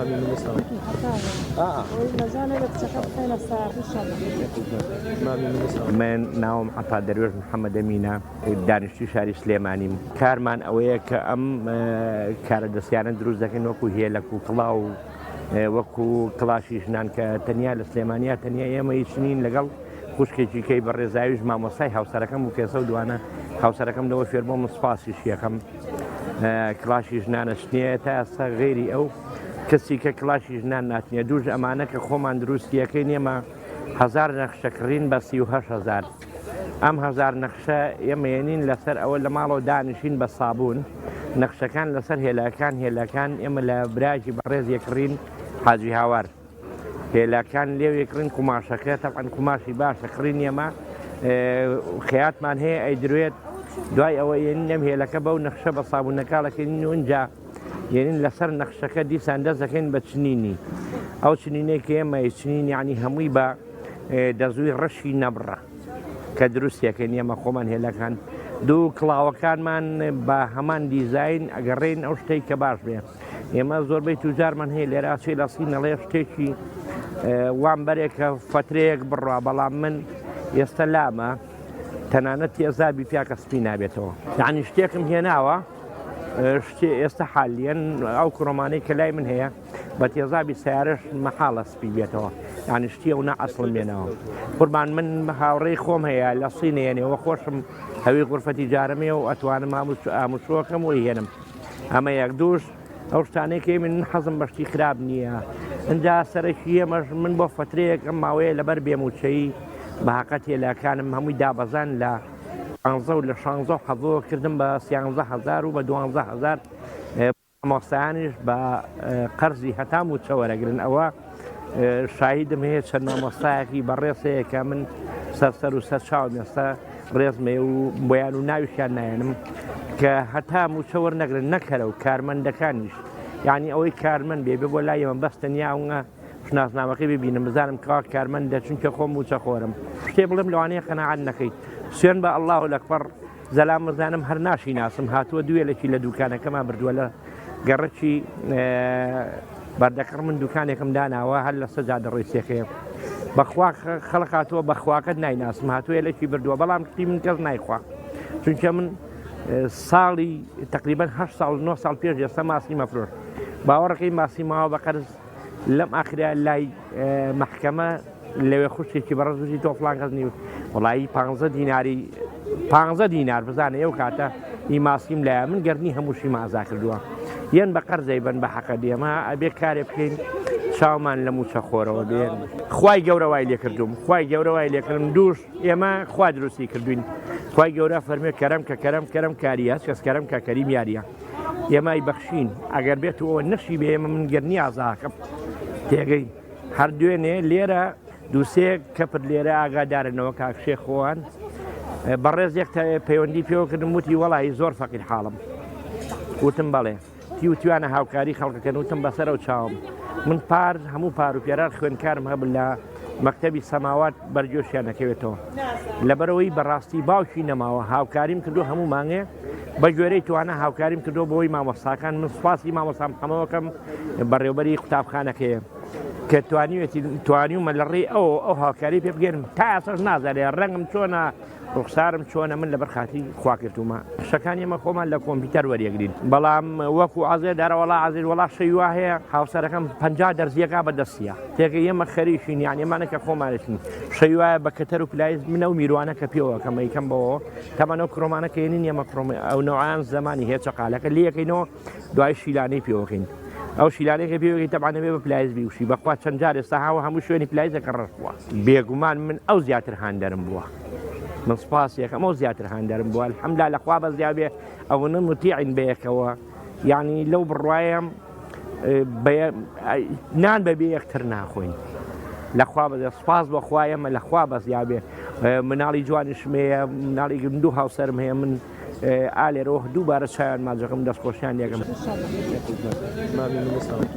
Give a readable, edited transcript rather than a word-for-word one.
مامي من الصوت مامي من الصوت من ناوم عطا درويش محمد أمينة دانشتوی شاری سلێمانیم کارمان ئەوەیە کە ئەم کارە دەستیانە دروست دەکەین وەکو هێلک و کڵاو وەکو کڵاشی ژنان کە تەنیا لە سلێمانیا تەنیا ئێمە هیچنین لەگەڵ خوشکێکی کەی بەڕێزاویش مامۆستای هاوسەرەکەم و کێسە و دوانە هاوسەرەکەم لەوە فێر بۆ من سوپاسیش یەکەم کڵاشی ژنانە شتێ تا ئێستا غێری ئەو کەسی کە کڵاشی ژنان ناتنیە دووش ئەمانە کە خۆمان دروستیەکەی نێمە 1000 نەخشەکڕین بە 38,000 ئەم 1000 نەخشە ئێمەێنین لەسەر ئەوە لە ماڵەوە دانیشین بە سابوون نەخشەکان لەسەر هێلاکان ئێمە لە براژی بەڕێز یەکڕین حاجی هاوار هێلاکان لێو یەکڕین کوماشەکە تەبعەن کوماشی باشە کڕین ئێمە خەیاتمان هەیە ئەیدروێت دوای ئەوە یێنین ئەم هێلەکە بەو نەخشە بە سابوونەکاڵەکەین اونجا یێنین لەسەر نەخشەکە دیسان دەست دەکەین بە چنینی ئەو چنینەی کە ئێمە چنین یعنی هەمووی بە دەزووی ڕەشی نەبڕە کە دروستیەکەین ئێمە خۆمان هێلەکان دوو کڵاوەکانمان بە هەمان دیزاین ئەگەڕێن ئەو شتێک کە باش بێ ئێمە زۆربەی توجارمان هەیە لێرە چێ لەسی نەڵێ شتێکی وام بەرێکە فترەیەک بڕوا بەڵام من ئێستا لامە تەنانەت تێزابی پیاکە سپی نابێتەوە یعنی شتێکم هێناوە ئێستا حالیەن ئەو کڕۆمانەی کە لای من هەیە بە تێزابی سیارش مەحاڵە سپی بێتەوە یعنی شتی ئەو نەعەسڵم بێنەوە قوربان من هاوڕێی خۆم هەیە لە سینێنێەوە خۆشم هەوی غورفەتی جارەمێ و ئەتوانم ئاموچۆکەم و هێنم ئەمە یەک دووش ئەو شتانێکی من حەزم بەشتی خراپ نییە ئەجا سەرەکی ئێمەش من بۆ فترەیەک ئەم ماوەیە لەبەر بێموچەی بەهاقەت هێلاکانم هەمووی دابەزان لە 15 و لە 16 حەزۆ کردم بە 13,000 و بە 12,000 مامۆستایانیش بە قەرزی هەتام و چەوەرەگرن ئەوە شاهیدم هەیە چەند مامۆستایەکی بەڕێزەیە کە من سەرسەر و سەر چاوم ئێستا ڕێزمێ و بۆیان و ناویشیان نایەنم کە هەتام و چەوەر نەگرن نەکەرە و کارمەندەکانیش یعنی ئەوەی کارمەند بێ بۆ لای ئێمە بەستەنیا ئەوە شناسنامەکەی ببینم بزانم کەوا کارمەندە چونکە خۆم و چەخۆرم شتێ بڵێم لەوانەیە قەناعەت نەکەیت سوێن بە ئەڵڵاهو لەکبەر زەلام مزانم هەر ناشی ناسم هاتووە دوێلێکی لە دوکانەکەمان بردووە لە گەڕەکی بەردەکڕ من دوکانێکم داناوە هەر لە سەجادە ڕێسێکەیە بەخوا خەڵک هاتووە بەخواکەت نایناسم هاتووە لەکی بردووە بەڵام شتی من کەس نایخوا چونکە من ساڵی تقریبا 8 ساڵ 9 ساڵ پێش ئێستا ماسی مەفرۆش باوەڕەکەی ماسی ماوە بە قەرز لەم ئاخرا لای محکەمە لەوێ خوشتێکی بەڕزوی تۆ فڵان کەس نیوت وڵایی 15 دینار بزانە ئەو کاتە ئی ماسیم لایە من گەرنی هەمووشی مازا کردووە یەن بە قەرزەی بن بە حەقە دێمە ئەبێ کارێ بکەین چاومان لە موچە خۆرەوە بێن خوای گەورە وای لێ کردوم خوای گەورە وای لێکردم دووش ئێمە خوا دروستی کردوین خوای گەورە فەرمێ کەرەم کە کەرەم کاریە کەس کەرەم کە کەریم یاریە ئێمای بەخشین ئەگەر بێتەوە نەشی بێ ئێمە من گەرنی ئازاکەم تێگەی هەر دوێنێ لێرە دووسێ کەپر لێرە ئاگادارنەوە کاکشێ خۆوان بەڕێز یەک پەیوەندی پێوەکردم وتی وەڵی زۆر فەقیر حاڵم وتم بەڵێ توانە هاوکاری خەڵکەکەن وتم بەسەر و چاوم من هەموو پار و پێرار خوێنکارم هەبن لە مەکتەبی سەماوات بەرجۆشیان نەکەوێتەوە لەبەرەوەی بەڕاستی باوکی نەماوە هاوکاریم کردو هەموو مانگێ بە گوێرەی توانە هاوکاریم کردو بۆی مامۆستاکان من سوپاسی مامۆستام هەمەوەکەم بەڕێوەبەری قوتابخانەکەیە کە توانیومە لە ڕێی ئەو هاوکاری پێ بگەێنم تا ئاسەش نازانێ ڕەنگم چۆنە ڕوخسارم چۆنە من لەبەر خاتی خوا کردومە شەکانی ئێمە خۆمان لە کۆمپیوتەر وەریەگرین بەڵام وەکو عەزێ دەرەوەڵا عەزیز وەڵا شەیوا هەیە هاوسەرەکەم 50 دەرزیەکە بەدەستیە تێکە ئێمە خەریشین یان ئێمانەکە خۆمانشین شەیوایە بە کەتەر و پلایز منە و میروانە کە پێوە کەمە یکەم بەوە تەمەنە کڕۆمانەکە ێنین ئێمە ئەو نەوەیان زمانی هەیە چقالەکە لەکەینەوە دوای شیلانەی پێوەکەین ئەو شیلانێکە پێوەکەی تەبانە بێ بە پلایز بیوشی بەخوا چەند جار ئێستا هاوە هەموو شوێنی پلایزەکە ڕەش بووە بێگومان من ئەو زیاتر هاندەرم بووە من سپاسێکم ئەو زیاتر هاندەرم بووە الحەمدلله لەخوا بە زیابێ ئەوە متیعین بەیەکەوە یعنی لەو بڕوایم نان بەبێ یەکتر ناخۆین لەخوا بە سپاس بەخوایەمە لەخوا بە زیابێ مناڵی جوانیشمەیە مناڵی دوو هاوسەرم هەیە من ئالێرەوە دووبارە چایان ماجەکەم دەستخۆشیان یەکەم مامي من الصوت